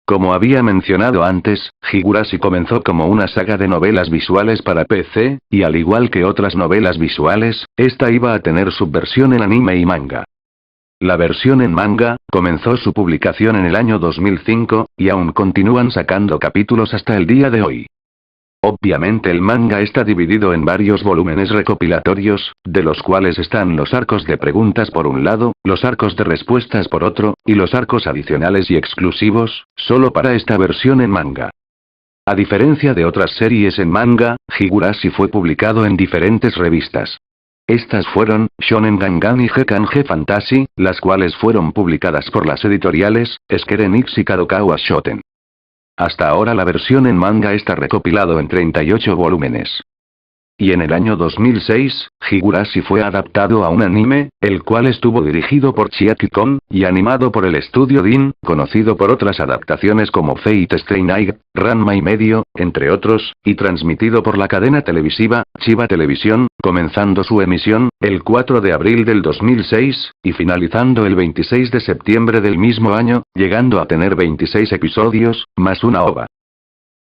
Como había mencionado antes, Higurashi comenzó como una saga de novelas visuales para PC, y al igual que otras novelas visuales, esta iba a tener su versión en anime y manga. La versión en manga, comenzó su publicación en el año 2005, y aún continúan sacando capítulos hasta el día de hoy. Obviamente el manga está dividido en varios volúmenes recopilatorios, de los cuales están los arcos de preguntas por un lado, los arcos de respuestas por otro, y los arcos adicionales y exclusivos, solo para esta versión en manga. A diferencia de otras series en manga, Higurashi fue publicado en diferentes revistas. Estas fueron, Shonen Gangan y Gekkan G Fantasy, las cuales fueron publicadas por las editoriales, Square Enix y Kadokawa Shoten. Hasta ahora la versión en manga está recopilado en 38 volúmenes. Y en el año 2006, Higurashi fue adaptado a un anime, el cual estuvo dirigido por Chiaki Kon, y animado por el estudio DIN, conocido por otras adaptaciones como Fate Stay Night, Ranma y medio, entre otros, y transmitido por la cadena televisiva, Chiba Televisión, comenzando su emisión, el 4 de abril del 2006, y finalizando el 26 de septiembre del mismo año, llegando a tener 26 episodios, más una OVA.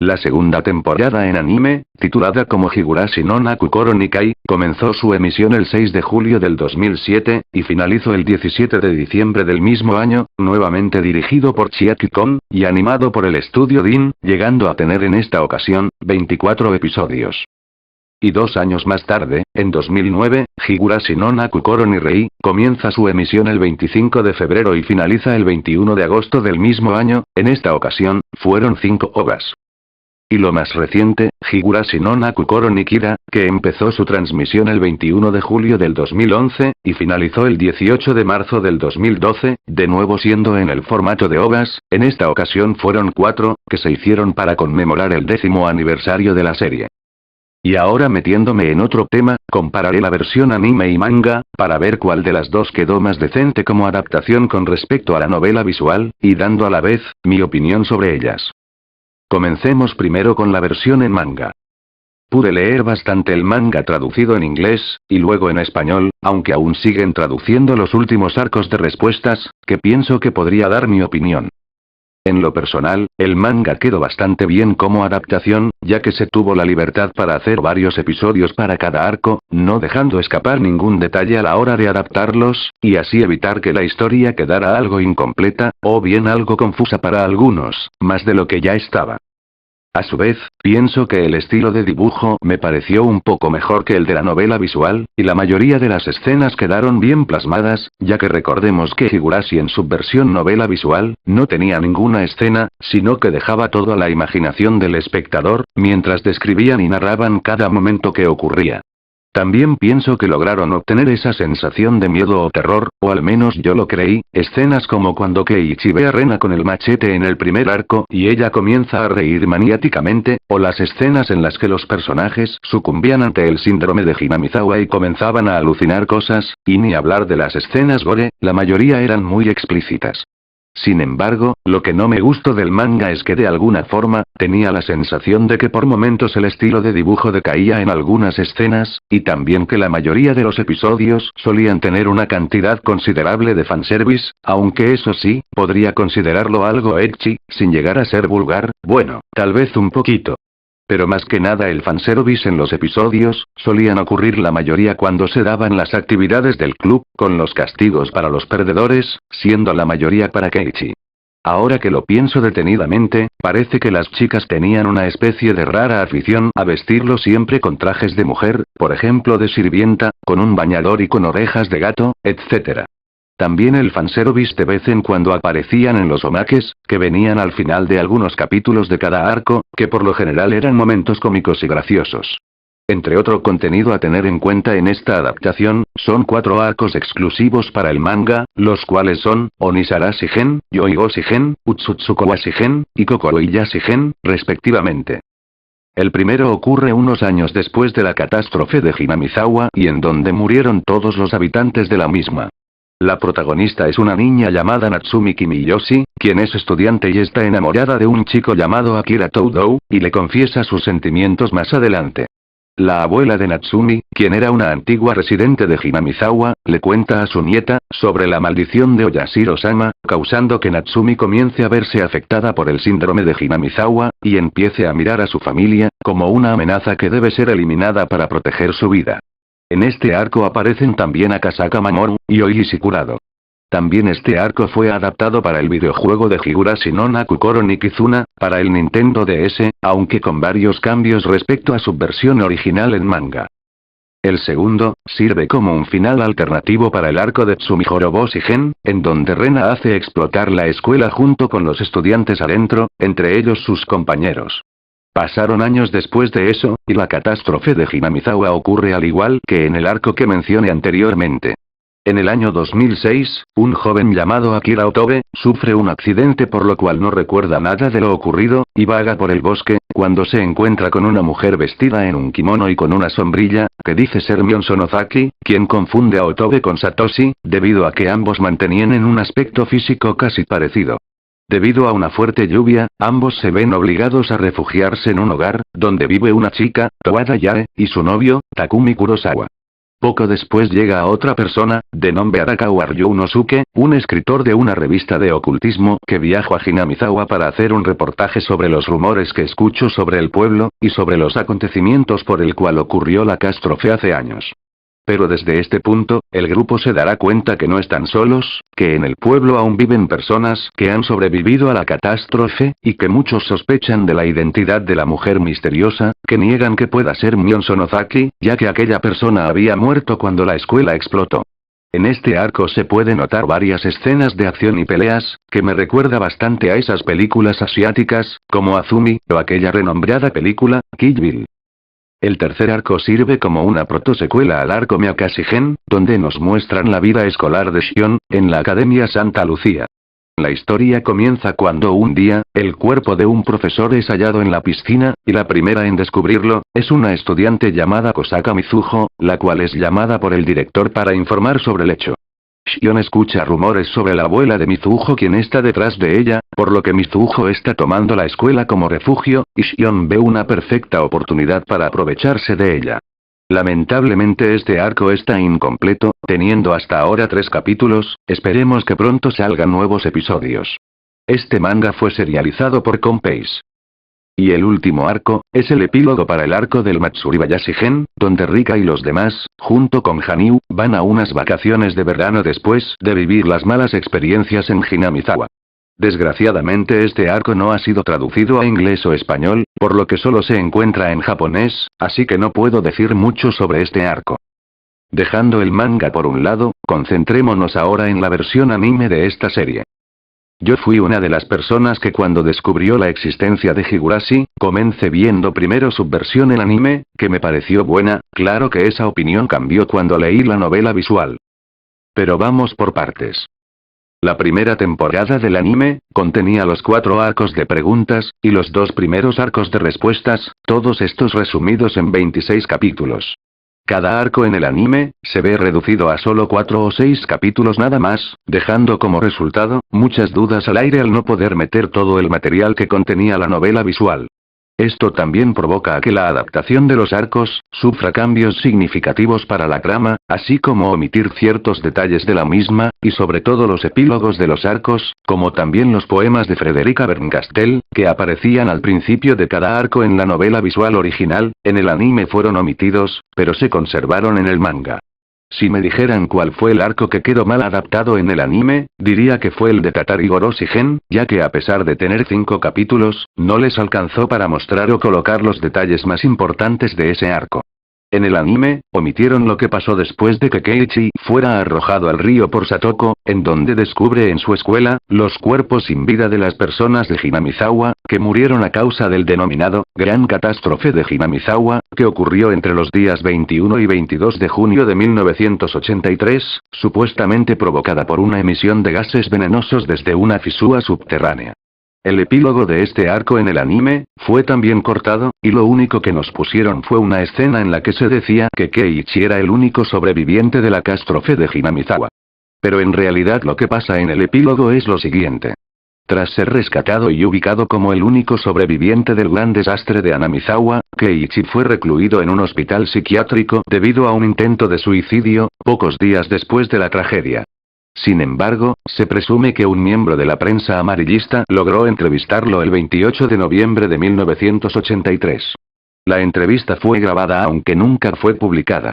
La segunda temporada en anime, titulada como Higurashi no Nakukoro Nikai, comenzó su emisión el 6 de julio del 2007, y finalizó el 17 de diciembre del mismo año, nuevamente dirigido por Chiaki Kon, y animado por el estudio DIN, llegando a tener en esta ocasión, 24 episodios. Y 2 años más tarde, en 2009, Higurashi no Nakukoro ni Rei, comienza su emisión el 25 de febrero y finaliza el 21 de agosto del mismo año, en esta ocasión, fueron 5 OVAs. Y lo más reciente, Higurashi no Nakukoro ni Kira, que empezó su transmisión el 21 de julio del 2011, y finalizó el 18 de marzo del 2012, de nuevo siendo en el formato de OVAs, en esta ocasión fueron 4, que se hicieron para conmemorar el 10º aniversario de la serie. Y ahora metiéndome en otro tema, compararé la versión anime y manga, para ver cuál de las dos quedó más decente como adaptación con respecto a la novela visual, y dando a la vez, mi opinión sobre ellas. Comencemos primero con la versión en manga. Pude leer bastante el manga traducido en inglés, y luego en español, aunque aún siguen traduciendo los últimos arcos de respuestas, que pienso que podría dar mi opinión. En lo personal, el manga quedó bastante bien como adaptación, ya que se tuvo la libertad para hacer varios episodios para cada arco, no dejando escapar ningún detalle a la hora de adaptarlos, y así evitar que la historia quedara algo incompleta, o bien algo confusa para algunos, más de lo que ya estaba. A su vez, pienso que el estilo de dibujo me pareció un poco mejor que el de la novela visual, y la mayoría de las escenas quedaron bien plasmadas, ya que recordemos que Higurashi en su versión novela visual, no tenía ninguna escena, sino que dejaba todo a la imaginación del espectador, mientras describían y narraban cada momento que ocurría. También pienso que lograron obtener esa sensación de miedo o terror, o al menos yo lo creí, escenas como cuando Keiichi ve a Rena con el machete en el primer arco y ella comienza a reír maniáticamente, o las escenas en las que los personajes sucumbían ante el síndrome de Hinamizawa y comenzaban a alucinar cosas, y ni hablar de las escenas gore, la mayoría eran muy explícitas. Sin embargo, lo que no me gustó del manga es que de alguna forma, tenía la sensación de que por momentos el estilo de dibujo decaía en algunas escenas, y también que la mayoría de los episodios solían tener una cantidad considerable de fanservice, aunque eso sí, podría considerarlo algo ecchi, sin llegar a ser vulgar, bueno, tal vez un poquito. Pero más que nada el fanservice en los episodios, solían ocurrir la mayoría cuando se daban las actividades del club, con los castigos para los perdedores, siendo la mayoría para Keiichi. Ahora que lo pienso detenidamente, parece que las chicas tenían una especie de rara afición a vestirlo siempre con trajes de mujer, por ejemplo de sirvienta, con un bañador y con orejas de gato, etc. También el fanservice de vez en cuando aparecían en los omakes, que venían al final de algunos capítulos de cada arco, que por lo general eran momentos cómicos y graciosos. Entre otro contenido a tener en cuenta en esta adaptación, son 4 arcos exclusivos para el manga, los cuales son, Onisara Shigen, Yoigo Shigen, Utsutsukowa Shigen, y Kokoroiya Shigen, respectivamente. El primero ocurre unos años después de la catástrofe de Hinamizawa y en donde murieron todos los habitantes de la misma. La protagonista es una niña llamada Natsumi Kimiyoshi, quien es estudiante y está enamorada de un chico llamado Akira Toudou, y le confiesa sus sentimientos más adelante. La abuela de Natsumi, quien era una antigua residente de Hinamizawa, le cuenta a su nieta, sobre la maldición de Oyashiro-sama, causando que Natsumi comience a verse afectada por el síndrome de Hinamizawa, y empiece a mirar a su familia, como una amenaza que debe ser eliminada para proteger su vida. En este arco aparecen también Akasaka Mamoru, y Oishi Kurado. También este arco fue adaptado para el videojuego de Higurashi no Nakukoro ni Kizuna, para el Nintendo DS, aunque con varios cambios respecto a su versión original en manga. El segundo, sirve como un final alternativo para el arco de Tsumihoro Shigen, en donde Rena hace explotar la escuela junto con los estudiantes adentro, entre ellos sus compañeros. Pasaron años después de eso, y la catástrofe de Hinamizawa ocurre al igual que en el arco que mencioné anteriormente. En el año 2006, un joven llamado Akira Otobe, sufre un accidente por lo cual no recuerda nada de lo ocurrido, y vaga por el bosque, cuando se encuentra con una mujer vestida en un kimono y con una sombrilla, que dice ser Mion Sonozaki, quien confunde a Otobe con Satoshi, debido a que ambos mantenían en un aspecto físico casi parecido. Debido a una fuerte lluvia, ambos se ven obligados a refugiarse en un hogar, donde vive una chica, Towada Yae, y su novio, Takumi Kurosawa. Poco después llega otra persona, de nombre Arakawa Ryunosuke, un escritor de una revista de ocultismo, que viajó a Hinamizawa para hacer un reportaje sobre los rumores que escuchó sobre el pueblo, y sobre los acontecimientos por el cual ocurrió la catástrofe hace años. Pero desde este punto, el grupo se dará cuenta que no están solos, que en el pueblo aún viven personas que han sobrevivido a la catástrofe, y que muchos sospechan de la identidad de la mujer misteriosa, que niegan que pueda ser Mion Sonozaki, ya que aquella persona había muerto cuando la escuela explotó. En este arco se puede notar varias escenas de acción y peleas, que me recuerda bastante a esas películas asiáticas, como Azumi, o aquella renombrada película, Kill Bill. El tercer arco sirve como una protosecuela al arco Meakashigen, donde nos muestran la vida escolar de Shion, en la Academia Santa Lucía. La historia comienza cuando un día, el cuerpo de un profesor es hallado en la piscina, y la primera en descubrirlo, es una estudiante llamada Kosaka Mizuho, la cual es llamada por el director para informar sobre el hecho. Shion escucha rumores sobre la abuela de Mizuho quien está detrás de ella, por lo que Mizuho está tomando la escuela como refugio, y Shion ve una perfecta oportunidad para aprovecharse de ella. Lamentablemente este arco está incompleto, teniendo hasta ahora 3 capítulos, esperemos que pronto salgan nuevos episodios. Este manga fue serializado por Compase. Y el último arco, es el epílogo para el arco del Matsuribayashigen, donde Rika y los demás, junto con Hanyu, van a unas vacaciones de verano después de vivir las malas experiencias en Hinamizawa. Desgraciadamente este arco no ha sido traducido a inglés o español, por lo que solo se encuentra en japonés, así que no puedo decir mucho sobre este arco. Dejando el manga por un lado, concentrémonos ahora en la versión anime de esta serie. Yo fui una de las personas que cuando descubrió la existencia de Higurashi, comencé viendo primero su versión en anime, que me pareció buena, claro que esa opinión cambió cuando leí la novela visual. Pero vamos por partes. La primera temporada del anime, contenía los 4 arcos de preguntas, y los 2 primeros arcos de respuestas, todos estos resumidos en 26 capítulos. Cada arco en el anime, se ve reducido a solo 4 o 6 capítulos nada más, dejando como resultado, muchas dudas al aire al no poder meter todo el material que contenía la novela visual. Esto también provoca que la adaptación de los arcos, sufra cambios significativos para la trama, así como omitir ciertos detalles de la misma, y sobre todo los epílogos de los arcos, como también los poemas de Frederica Berncastel, que aparecían al principio de cada arco en la novela visual original, en el anime fueron omitidos, pero se conservaron en el manga. Si me dijeran cuál fue el arco que quedó mal adaptado en el anime, diría que fue el de Tatari Goroshigen, ya que a pesar de tener 5 capítulos, no les alcanzó para mostrar o colocar los detalles más importantes de ese arco. En el anime, omitieron lo que pasó después de que Keiichi fuera arrojado al río por Satoko, en donde descubre en su escuela, los cuerpos sin vida de las personas de Hinamizawa, que murieron a causa del denominado, Gran Catástrofe de Hinamizawa, que ocurrió entre los días 21 y 22 de junio de 1983, supuestamente provocada por una emisión de gases venenosos desde una fisura subterránea. El epílogo de este arco en el anime, fue también cortado, y lo único que nos pusieron fue una escena en la que se decía que Keiichi era el único sobreviviente de la catástrofe de Hinamizawa. Pero en realidad lo que pasa en el epílogo es lo siguiente. Tras ser rescatado y ubicado como el único sobreviviente del gran desastre de Anamizawa, Keiichi fue recluido en un hospital psiquiátrico debido a un intento de suicidio, pocos días después de la tragedia. Sin embargo, se presume que un miembro de la prensa amarillista logró entrevistarlo el 28 de noviembre de 1983. La entrevista fue grabada aunque nunca fue publicada.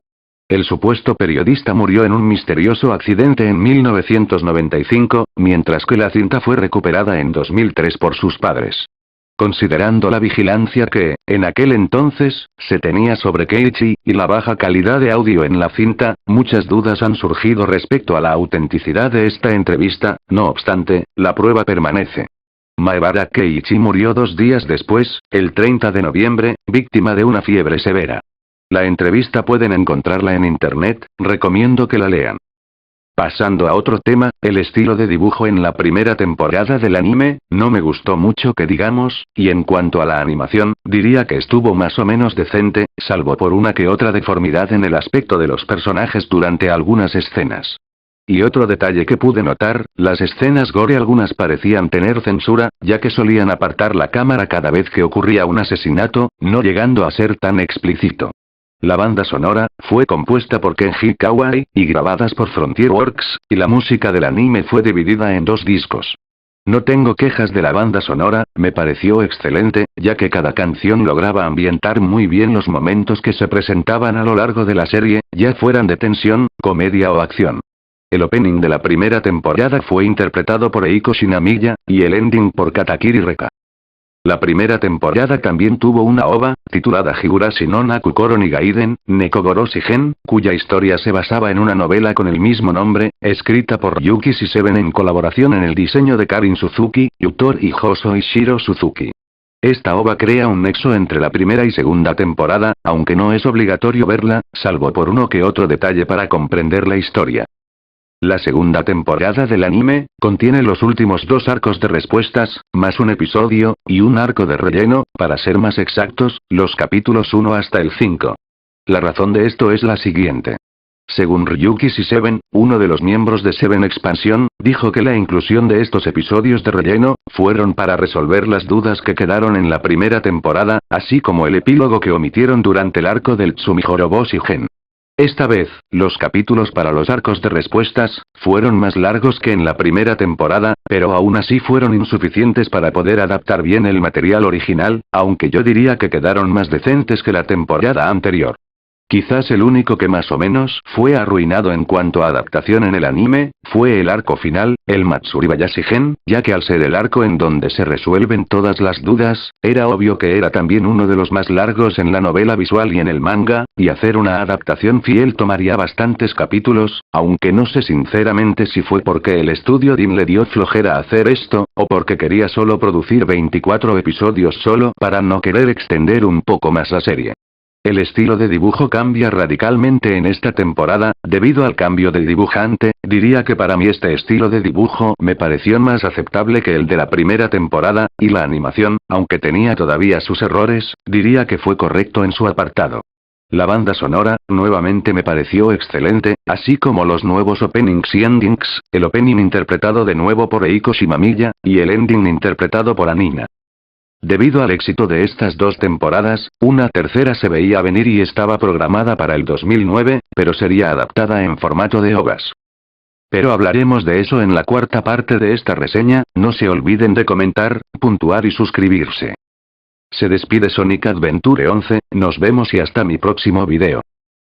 El supuesto periodista murió en un misterioso accidente en 1995, mientras que la cinta fue recuperada en 2003 por sus padres. Considerando la vigilancia que, en aquel entonces, se tenía sobre Keiichi, y la baja calidad de audio en la cinta, muchas dudas han surgido respecto a la autenticidad de esta entrevista. No obstante, la prueba permanece. Maebara Keiichi murió 2 días después, el 30 de noviembre, víctima de una fiebre severa. La entrevista pueden encontrarla en internet, recomiendo que la lean. Pasando a otro tema, el estilo de dibujo en la primera temporada del anime, no me gustó mucho que digamos, y en cuanto a la animación, diría que estuvo más o menos decente, salvo por una que otra deformidad en el aspecto de los personajes durante algunas escenas. Y otro detalle que pude notar, las escenas gore algunas parecían tener censura, ya que solían apartar la cámara cada vez que ocurría un asesinato, no llegando a ser tan explícito. La banda sonora fue compuesta por Kenji Kawai, y grabadas por Frontier Works, y la música del anime fue dividida en 2 discos. No tengo quejas de la banda sonora, me pareció excelente, ya que cada canción lograba ambientar muy bien los momentos que se presentaban a lo largo de la serie, ya fueran de tensión, comedia o acción. El opening de la primera temporada fue interpretado por Eiko Shinamiya, y el ending por Katakiri Reka. La primera temporada también tuvo una OVA, titulada Higurashi no Nakukoro ni Gaiden, Nekogoro Shigen, cuya historia se basaba en una novela con el mismo nombre, escrita por Yuki Siseben en colaboración en el diseño de Karin Suzuki, Yutor y Hoso Ishiro Suzuki. Esta OVA crea un nexo entre la primera y segunda temporada, aunque no es obligatorio verla, salvo por uno que otro detalle para comprender la historia. La segunda temporada del anime, contiene los últimos 2 arcos de respuestas, más un episodio, y un arco de relleno, para ser más exactos, los capítulos 1 hasta el 5. La razón de esto es la siguiente. Según Ryuki Siseben, uno de los miembros de Seven Expansion, dijo que la inclusión de estos episodios de relleno, fueron para resolver las dudas que quedaron en la primera temporada, así como el epílogo que omitieron durante el arco del Tsumihorobo Shigen. Esta vez, los capítulos para los arcos de respuestas, fueron más largos que en la primera temporada, pero aún así fueron insuficientes para poder adaptar bien el material original, aunque yo diría que quedaron más decentes que la temporada anterior. Quizás el único que más o menos fue arruinado en cuanto a adaptación en el anime, fue el arco final, el Matsuribayashi Gen, ya que al ser el arco en donde se resuelven todas las dudas, era obvio que era también uno de los más largos en la novela visual y en el manga, y hacer una adaptación fiel tomaría bastantes capítulos, aunque no sé sinceramente si fue porque el estudio DIN le dio flojera hacer esto, o porque quería solo producir 24 episodios solo para no querer extender un poco más la serie. El estilo de dibujo cambia radicalmente en esta temporada, debido al cambio de dibujante, diría que para mí este estilo de dibujo me pareció más aceptable que el de la primera temporada, y la animación, aunque tenía todavía sus errores, diría que fue correcto en su apartado. La banda sonora, nuevamente me pareció excelente, así como los nuevos openings y endings, el opening interpretado de nuevo por Eiko Shimamiya, y el ending interpretado por Anina. Debido al éxito de estas 2 temporadas, una tercera se veía venir y estaba programada para el 2009, pero sería adaptada en formato de OVAs. Pero hablaremos de eso en la 4ª parte de esta reseña, no se olviden de comentar, puntuar y suscribirse. Se despide Sonic Adventure 11, nos vemos y hasta mi próximo video.